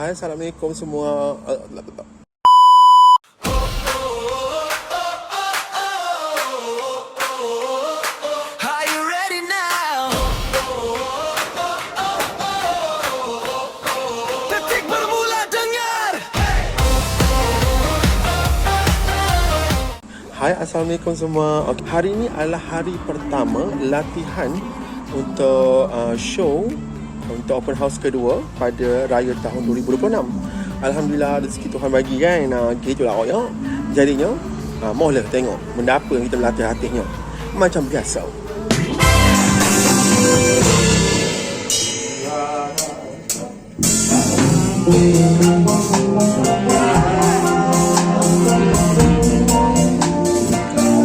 Hai, Assalamualaikum semua. Are you ready now? Detik bermula dengar. Hai, Assalamualaikum semua. Okay, hari ini adalah hari pertama latihan untuk show untuk open house kedua pada raya tahun 2026. Alhamdulillah, rezeki Tuhan bagi kan. Gitulah awak ya. Jadinya mohlah tengok benda apa yang kita berlatih hatinya. Macam biasa.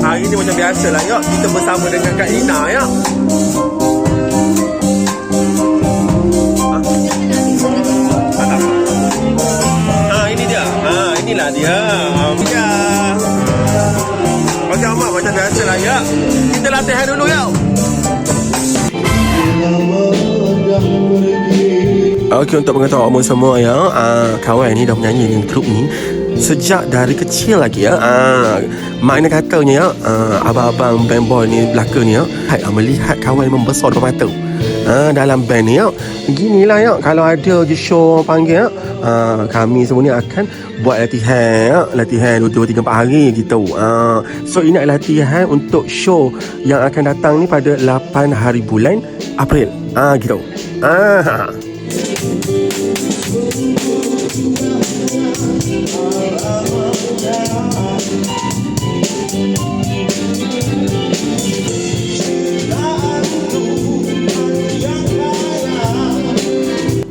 Hari ni macam biasa lah ya. Kita bersama dengan Kak Ina ya. Ini dia. Inilah dia. Ya. Okey Ahmad, macam biasa lah ya. Kita latihan dulu ya. Okey, untuk pengetahuan awak semua ya, kawan ni dah menyanyi dengan grup ni sejak dari kecil lagi ya. Makna katanya ya, abang-abang band boy ni belaka ni ya, melihat kawan membesar depan mata dalam band ni ya. Ginilah ya, kalau ada je show orang panggil ya, kami semua ni akan buat latihan ya, latihan 2-3-4 hari gitu. So ini adalah latihan untuk show yang akan datang ni pada 8 hari bulan April gitu.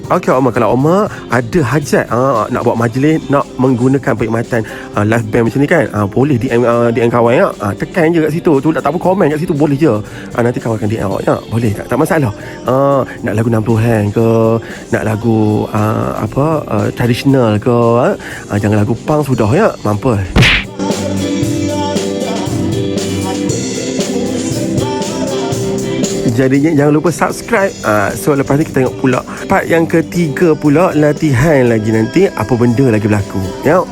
Okey Oma, kalau Oma ada hajat nak buat majlis, nak menggunakan perkhidmatan live band macam ni kan, boleh DM kawan ya. Tekan je kat situ, tu tak apa, komen kat situ boleh je. Nanti kawan akan DM awak ya. Boleh tak masalah. Nak lagu 60-an ke, nak lagu tradisional ke, jangan lagu punk sudah ya, mampu. Jadinya jangan lupa subscribe. So lepas ni kita tengok pula part yang ketiga pula, latihan lagi nanti apa benda lagi berlaku ya.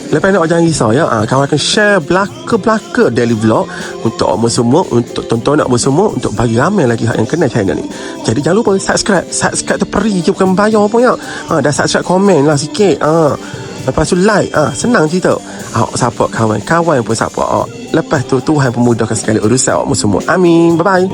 Lepas ni awak jangan risau ya. Kawan akan share belaka-belaka daily vlog untuk awak semua, untuk tonton awak semua, untuk bagi ramai lagi yang kenal channel ni. Jadi jangan lupa subscribe tu free je, bukan bayar pun ya. Dah subscribe, komen lah sikit. Lepas tu like. Senang cerita. Awak support kawan pun support awak. Lepas tu Tuhan pemudahkan segala urusan awak semua. Amin. Bye bye.